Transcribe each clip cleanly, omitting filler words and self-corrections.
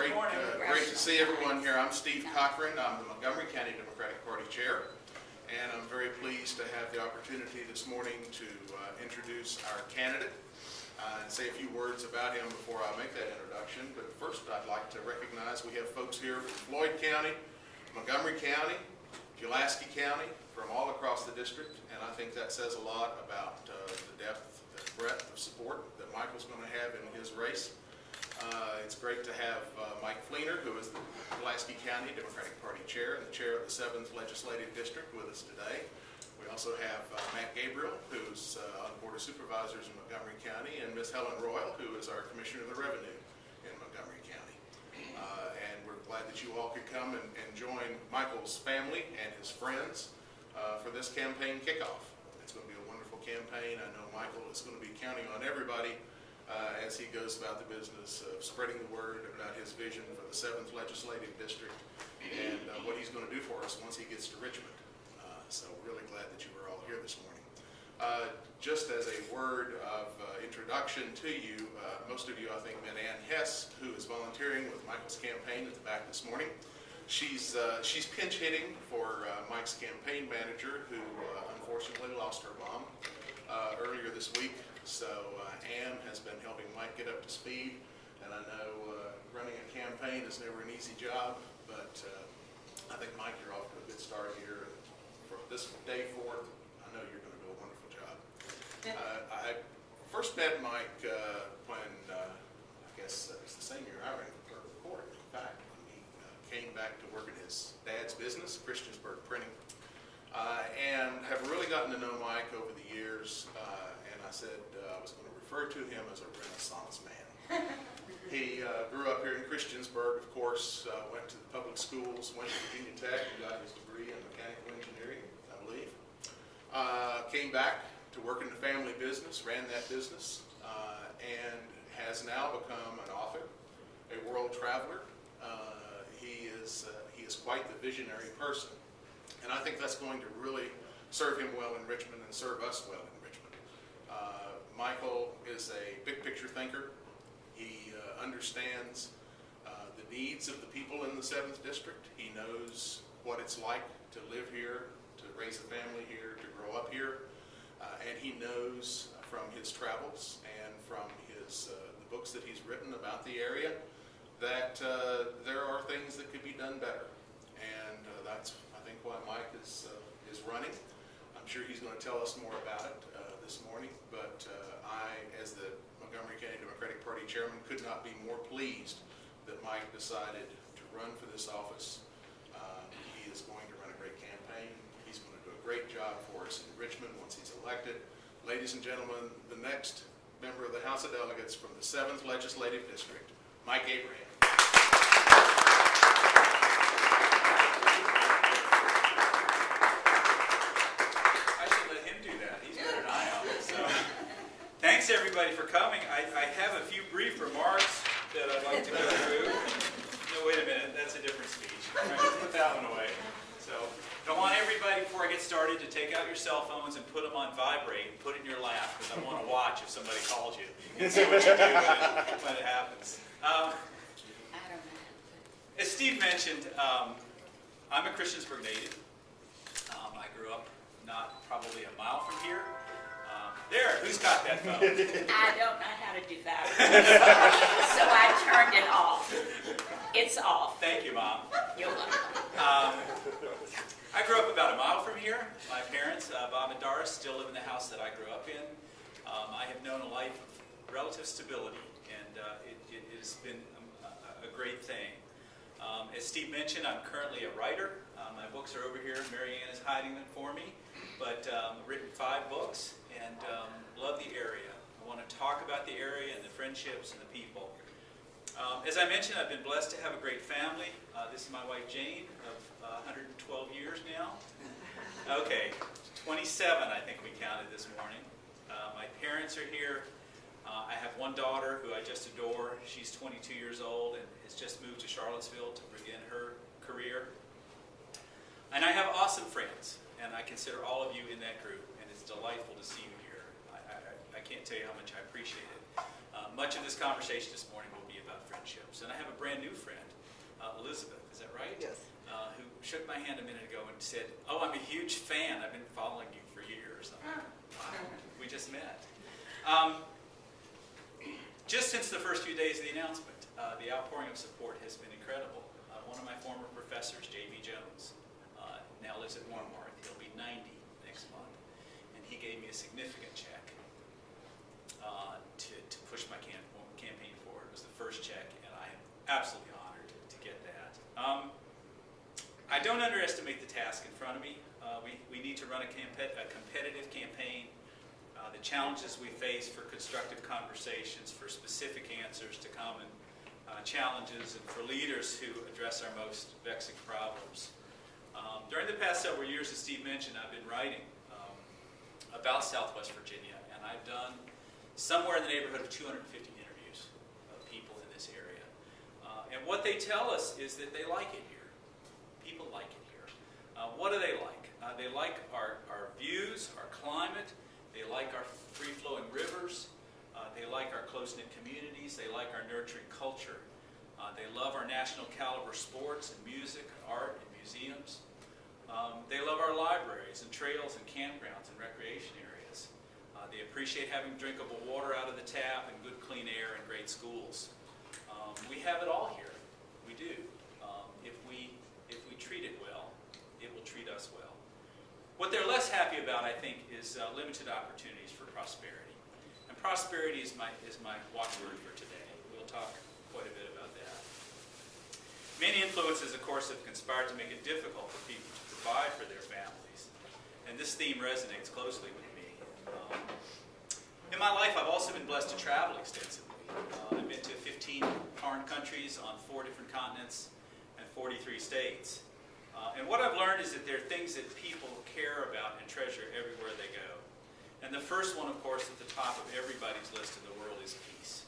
Great to see everyone here. I'm Steve Cochran. I'm the Montgomery County Democratic Party Chair, and I'm very pleased to have the opportunity this morning to introduce our candidate and say a few words about him before I make that introduction. But first, I'd like to recognize we have folks here from Floyd County, Montgomery County, Pulaski County, from all across the district, and I think that says a lot about the depth and breadth of support that Michael's going to have in his race. It's great to have Mike Fleener, who is the Pulaski County Democratic Party Chair and the Chair of the 7th Legislative District, with us today. We also have Matt Gabriel, who's on the Board of Supervisors in Montgomery County, and Ms. Helen Royal, who is our Commissioner of the Revenue in Montgomery County. And we're glad that you all could come and join Michael's family and his friends for this campaign kickoff. It's going to be a wonderful campaign. I know Michael is going to be counting on everybody as he goes about the business of spreading the word about his vision for the 7th Legislative District and what he's going to do for us once he gets to Richmond. So really glad that you were all here this morning. Just as a word of introduction to you, most of you I think met Ann Hess, who is volunteering with Michael's campaign at the back this morning. She's pinch hitting for Mike's campaign manager, who unfortunately lost her mom earlier this week. So Ann has been helping Mike get up to speed, and I know running a campaign is never an easy job, but I think, Mike, you're off to a good start here. For this day forth, I know you're going to do a wonderful job. I first met Mike when, I guess it was the same year I ran for clerk of court, in fact, when he came back to work in his dad's business, Christiansburg Printing, and have really gotten to know Mike over the years. And I said I was going to refer to him as a Renaissance man. He grew up here in Christiansburg, of course, went to the public schools, went to Virginia Tech, and got his degree in mechanical engineering, I believe. Came back to work in the family business, ran that business, and has now become an author, a world traveler. He is quite the visionary person, and I think that's going to really serve him well in Richmond and serve us well in Richmond. Michael is a big picture thinker. He understands the needs of the people in the 7th District. He knows what it's like to live here, to raise a family here, to grow up here. And he knows from his travels and from his the books that he's written about the area that there are things that could be done better. And that's, I think, why Mike is running. I'm sure he's going to tell us more about it this morning, but I, as the Montgomery County Democratic Party Chairman, could not be more pleased that Mike decided to run for this office. He is going to run a great campaign. He's going to do a great job for us in Richmond once he's elected. Ladies and gentlemen, the next member of the House of Delegates from the 7th Legislative District, Mike Abraham. Thanks everybody for coming. I have a few brief remarks that I'd like to go through. No, wait a minute, that's a different speech. I'm going to put that one away. So, I want everybody, before I get started, to take out your cell phones and put them on vibrate and put it in your lap, because I want to watch if somebody calls you and see what you do when it happens. As Steve mentioned, I'm a Christiansburg native. I grew up not probably a mile from here. There, who's got that phone? I don't know how to do that. So I turned it off. It's off. Thank you, Mom. You're welcome. I grew up about a mile from here. My parents, Bob and Doris, still live in the house that I grew up in. I have known a life of relative stability, and it has been a great thing. As Steve mentioned, I'm currently a writer. My books are over here. Mary Ann is hiding them for me. But I've written 5 books and love the area. I want to talk about the area and the friendships and the people. As I mentioned, I've been blessed to have a great family. This is my wife Jane of 112 years now. Okay, 27 I think we counted this morning. My parents are here. I have one daughter who I just adore. She's 22 years old and has just moved to Charlottesville to begin her career. And I have awesome friends. And I consider all of you in that group, and it's delightful to see you here. I can't tell you how much I appreciate it. Much of this conversation this morning will be about friendship. friendships. And I have a brand new friend, Elizabeth, is that right? Yes. Who shook my hand a minute ago and said, "Oh, I'm a huge fan. I've been following you for years." I'm like, wow, we just met. Just since the first few days of the announcement, the outpouring of support has been incredible. One of my former professors, J.B. Jones, now lives at Montgomery. He'll be 90 next month. And he gave me a significant check to push my campaign forward. It was the first check, and I am absolutely honored to get that. I don't underestimate the task in front of me. We need to run a competitive campaign. The challenges we face for constructive conversations, for specific answers to common challenges, and for leaders who address our most vexing problems. During the past several years, as Steve mentioned, I've been writing about Southwest Virginia, and I've done somewhere in the neighborhood of 250 interviews of people in this area. And what they tell us is that they like it here. People like it here. What do they like? They like our views, our climate. They like our free-flowing rivers. They like our close-knit communities. They like our nurturing culture. They love our national caliber sports and music, and art and museums. They love our libraries and trails and campgrounds and recreation areas. They appreciate having drinkable water out of the tap and good clean air and great schools. We have it all here. We do. If we treat it well, it will treat us well. What they're less happy about, I think, is limited opportunities for prosperity. And prosperity is my watchword for today. We'll talk quite a bit about that. Many influences, of course, have conspired to make it difficult for people to provide for their families. And this theme resonates closely with me. In my life, I've also been blessed to travel extensively. I've been to 15 foreign countries on 4 different continents and 43 states. And what I've learned is that there are things that people care about and treasure everywhere they go. And the first one, of course, at the top of everybody's list in the world is peace.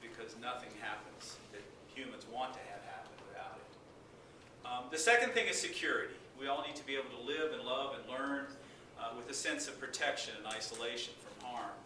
Because nothing happens that humans want to have happen without it. The second thing is security. We all need to be able to live and love and learn with a sense of protection and isolation from harm.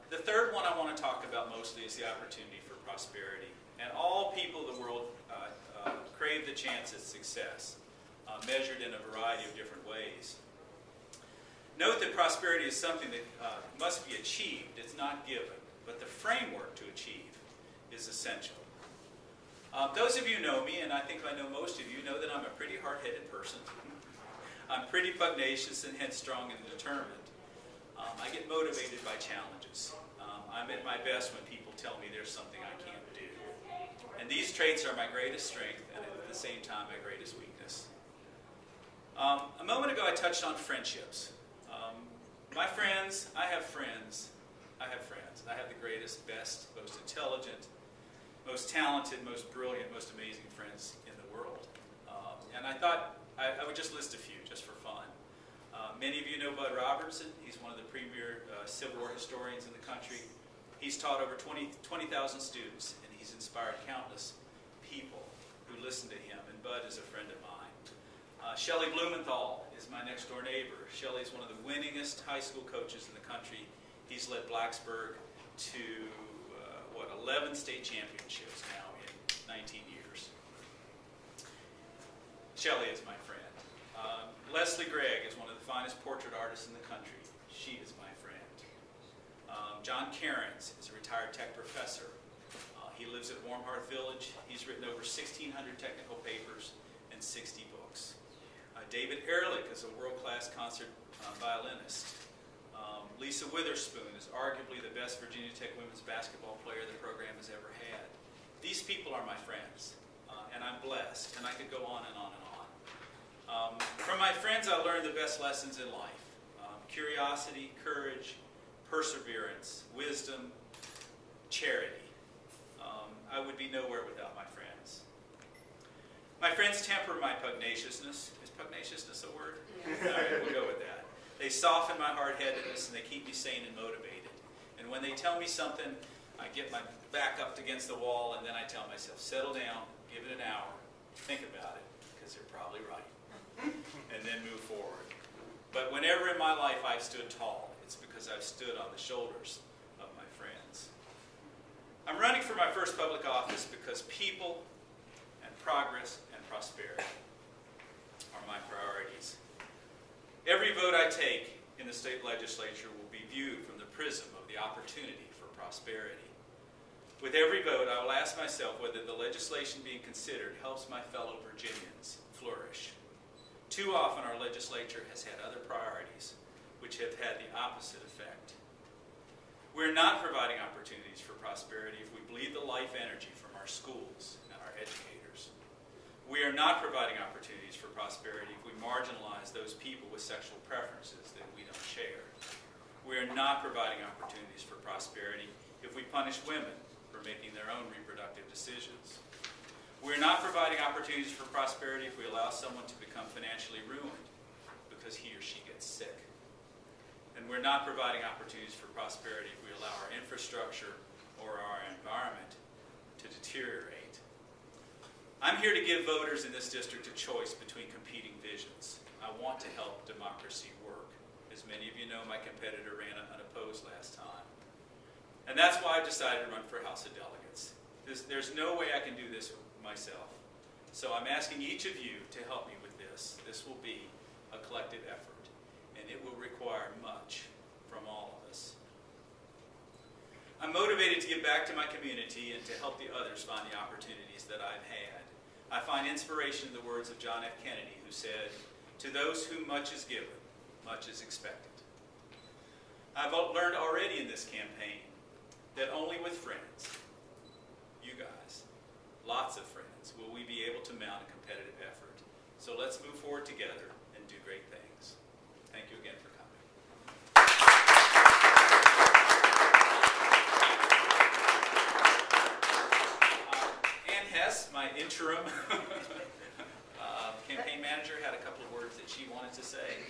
The third one I want to talk about mostly is the opportunity for prosperity. And all people of the world crave the chance at success, measured in a variety of different ways. Note that prosperity is something that must be achieved. It's not given. But the framework to achieve is essential. Those of you who know me, and I think I know most of you, know that I'm a pretty hard-headed person. I'm pretty pugnacious and headstrong and determined. I get motivated by challenges. I'm at my best when people tell me there's something I can't do. And these traits are my greatest strength and at the same time my greatest weakness. A moment ago I touched on friendships. My friends, I have friends. I have the greatest, best, most intelligent, most talented, most brilliant, most amazing friends in the world. And I thought I would just list a few just for fun. Many of you know Bud Robertson. He's one of the premier Civil War historians in the country. He's taught over 20,000 students, and he's inspired countless people who listen to him, and Bud is a friend of mine. Shelley Blumenthal is my next-door neighbor. Shelley is one of the winningest high school coaches in the country. He's led Blacksburg to, 11 state championships now in 19 years. Shelley is my friend. Leslie Gregg is one of the finest portrait artists in the country. She is my friend. John Cairns is a retired tech professor. He lives at Warm Hearth Village. He's written over 1,600 technical papers and 60 books. David Ehrlich is a world-class concert violinist. Lisa Witherspoon is arguably the best Virginia Tech women's basketball player the program has ever had. These people are my friends, and I'm blessed, and I could go on and on and on. From my friends, I learned the best lessons in life. Curiosity, courage, perseverance, wisdom, charity. I would be nowhere without my friends. My friends temper my pugnaciousness. Is pugnaciousness a word? Yeah. All right, we'll go with that. They soften my hard-headedness and they keep me sane and motivated. And when they tell me something, I get my back up against the wall and then I tell myself, settle down, give it an hour, think about it, because they're probably right. And then move forward. But whenever in my life I've stood tall, it's because I've stood on the shoulders of my friends. I'm running for my first public office because people and progress and prosperity are my priorities. Every vote I take in the state legislature will be viewed from the prism of the opportunity for prosperity. With every vote, I will ask myself whether the legislation being considered helps my fellow Virginians flourish. Too often our legislature has had other priorities which have had the opposite effect. We're not providing opportunities for prosperity if we bleed the life energy from our schools and our educators. We are not providing opportunities for prosperity if we marginalize those people with sexual preferences that we don't share. We are not providing opportunities for prosperity if we punish women for making their own reproductive decisions. We're not providing opportunities for prosperity if we allow someone to become financially ruined because he or she gets sick. And we're not providing opportunities for prosperity if we allow our infrastructure or our environment to deteriorate. I'm here to give voters in this district a choice between competing visions. I want to help democracy work. As many of you know, my competitor ran unopposed last time. And that's why I've decided to run for House of Delegates. There's no way I can do this myself. So I'm asking each of you to help me with this. This will be a collective effort, and it will require much from all of us. I'm motivated to give back to my community and to help the others find the opportunities that I've had. I find inspiration in the words of John F. Kennedy, who said, "To those whom much is given, much is expected." I've learned already in this campaign that only with friends, you guys, lots of friends, will we be able to mount a competitive effort. So let's move forward together and do great things. Thank you again for coming. Ann Hess, my interim campaign manager, had a couple of words that she wanted to say.